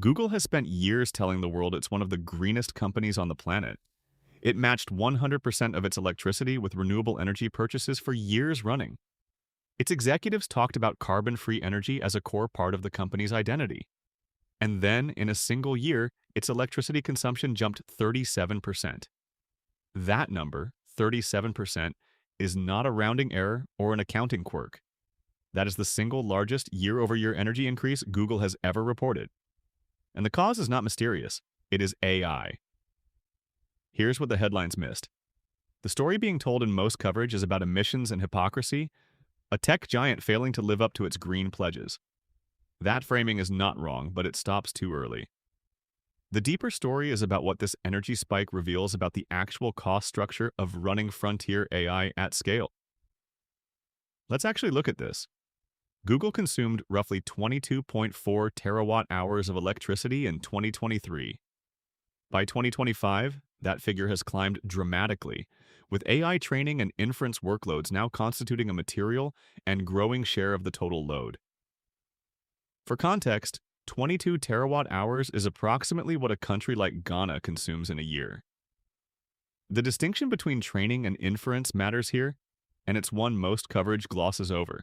Google has spent years telling the world it's one of the greenest companies on the planet. It matched 100% of its electricity with renewable energy purchases for years running. Its executives talked about carbon-free energy as a core part of the company's identity. And then, in a single year, its electricity consumption jumped 37%. That number, 37%, is not a rounding error or an accounting quirk. That is the single largest year-over-year energy increase Google has ever reported. And the cause is not mysterious. It is AI. Here's what the headlines missed. The story being told in most coverage is about emissions and hypocrisy, a tech giant failing to live up to its green pledges. That framing is not wrong, but it stops too early. The deeper story is about what this energy spike reveals about the actual cost structure of running frontier AI at scale. Let's actually look at this. Google consumed roughly 22.4 terawatt hours of electricity in 2023. By 2025, that figure has climbed dramatically, with AI training and inference workloads now constituting a material and growing share of the total load. For context, 22 terawatt hours is approximately what a country like Ghana consumes in a year. The distinction between training and inference matters here, and it's one most coverage glosses over.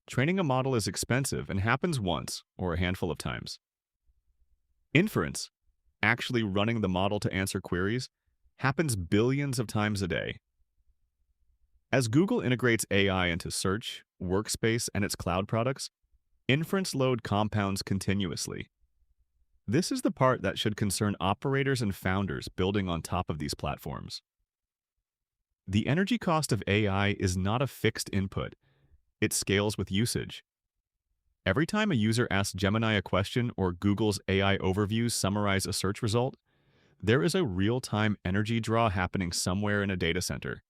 Training a model is expensive and happens once or a handful of times. Inference, actually running the model to answer queries, happens billions of times a day. As Google integrates AI into Search, Workspace, and its cloud products, inference load compounds continuously. This is the part that should concern operators and founders building on top of these platforms. The energy cost of AI is not a fixed input. It scales with usage. Every time a user asks Gemini a question or Google's AI overviews summarize a search result, there is a real-time energy draw happening somewhere in a data center.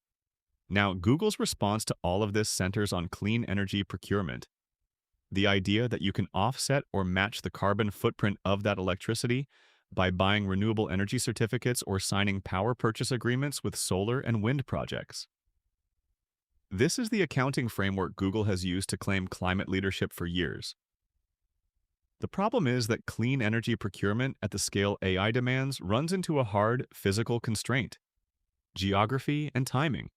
Now, Google's response to all of this centers on clean energy procurement. The idea that you can offset or match the carbon footprint of that electricity by buying renewable energy certificates or signing power purchase agreements with solar and wind projects. This is the accounting framework Google has used to claim climate leadership for years. The problem is that clean energy procurement at the scale AI demands runs into a hard physical constraint: geography and timing.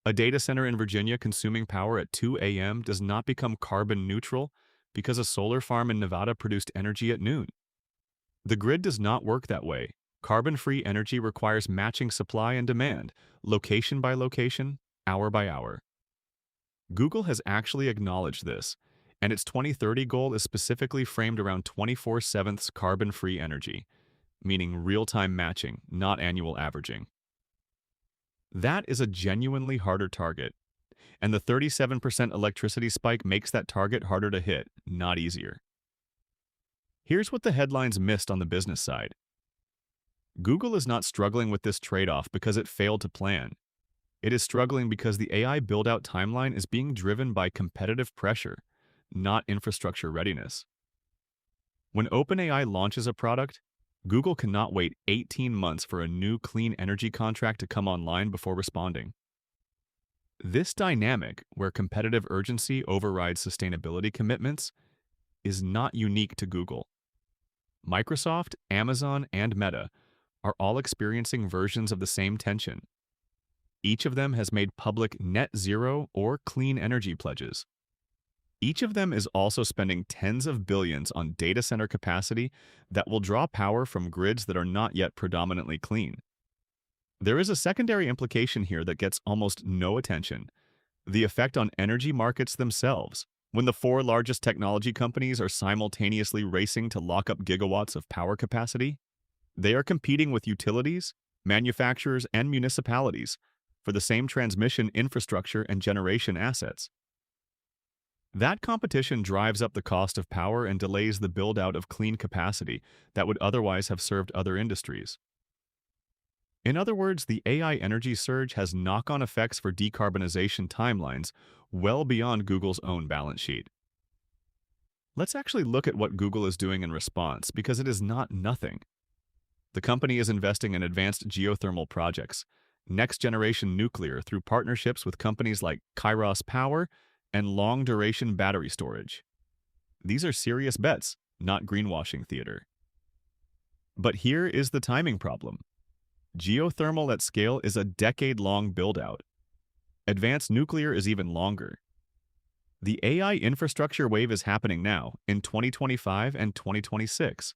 A data center in Virginia consuming power at 2 a.m. does not become carbon neutral because a solar farm in Nevada produced energy at noon. The grid does not work that way. Carbon-free energy requires matching supply and demand, location by location, hour by hour. Google has actually acknowledged this, and its 2030 goal is specifically framed around 24/7 carbon-free energy, meaning real-time matching, not annual averaging. That is a genuinely harder target, and the 37% electricity spike makes that target harder to hit, not easier. Here's what the headlines missed on the business side. Google is not struggling with this trade-off because it failed to plan. It is struggling because the AI build-out timeline is being driven by competitive pressure, not infrastructure readiness. When OpenAI launches a product, Google cannot wait 18 months for a new clean energy contract to come online before responding. This dynamic, where competitive urgency overrides sustainability commitments, is not unique to Google. Microsoft, Amazon, and Meta are all experiencing versions of the same tension. Each of them has made public net zero or clean energy pledges. Each of them is also spending tens of billions on data center capacity that will draw power from grids that are not yet predominantly clean. There is a secondary implication here that gets almost no attention: the effect on energy markets themselves. When the four largest technology companies are simultaneously racing to lock up gigawatts of power capacity, they are competing with utilities, manufacturers, and municipalities for the same transmission infrastructure and generation assets. That competition drives up the cost of power and delays the build-out of clean capacity that would otherwise have served other industries. In other words, the AI energy surge has knock-on effects for decarbonization timelines well beyond Google's own balance sheet. Let's actually look at what Google is doing in response, because it is not nothing. The company is investing in advanced geothermal projects, next-generation nuclear through partnerships with companies like Kairos Power, and long-duration battery storage. These are serious bets, not greenwashing theater. But here is the timing problem. Geothermal at scale is a decade-long build-out. Advanced nuclear is even longer. The AI infrastructure wave is happening now, in 2025 and 2026.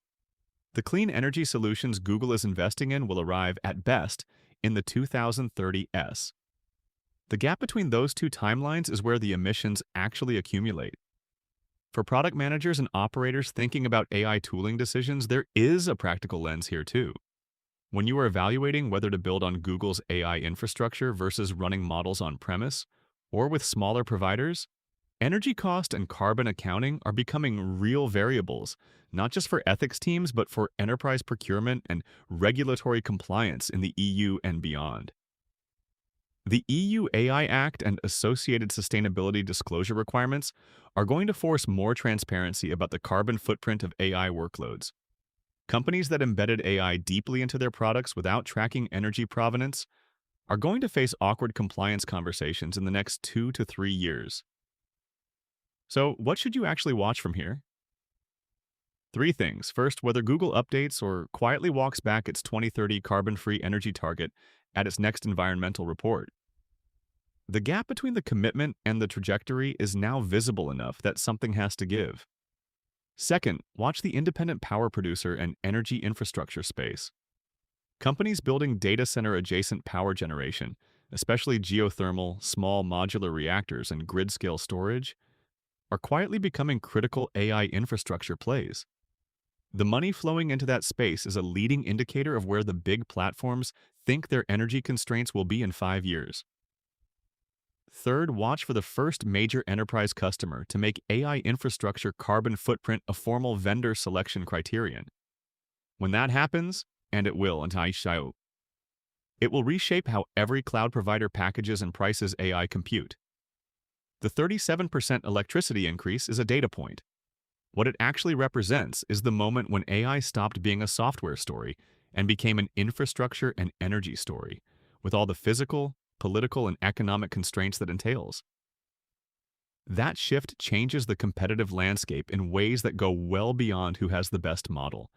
The clean energy solutions Google is investing in will arrive, at best, in the 2030s. The gap between those two timelines is where the emissions actually accumulate. For product managers and operators thinking about AI tooling decisions, there is a practical lens here too. When you are evaluating whether to build on Google's AI infrastructure versus running models on-premise, or with smaller providers, energy cost and carbon accounting are becoming real variables, not just for ethics teams, but for enterprise procurement and regulatory compliance in the EU and beyond. The EU AI Act and associated sustainability disclosure requirements are going to force more transparency about the carbon footprint of AI workloads. Companies that embedded AI deeply into their products without tracking energy provenance are going to face awkward compliance conversations in the next 2 to 3 years. So, what should you actually watch from here? 3 things. First, whether Google updates or quietly walks back its 2030 carbon-free energy target at its next environmental report. The gap between the commitment and the trajectory is now visible enough that something has to give. Second, watch the independent power producer and energy infrastructure space. Companies building data center-adjacent power generation, especially geothermal, small modular reactors, and grid-scale storage, are quietly becoming critical AI infrastructure plays. The money flowing into that space is a leading indicator of where the big platforms think their energy constraints will be in 5 years. Third, watch for the first major enterprise customer to make AI infrastructure carbon footprint a formal vendor selection criterion. When that happens, and it will, it will reshape how every cloud provider packages and prices AI compute. The 37% electricity increase is a data point. What it actually represents is the moment when AI stopped being a software story and became an infrastructure and energy story, with all the physical, political, and economic constraints that entails. That shift changes the competitive landscape in ways that go well beyond who has the best model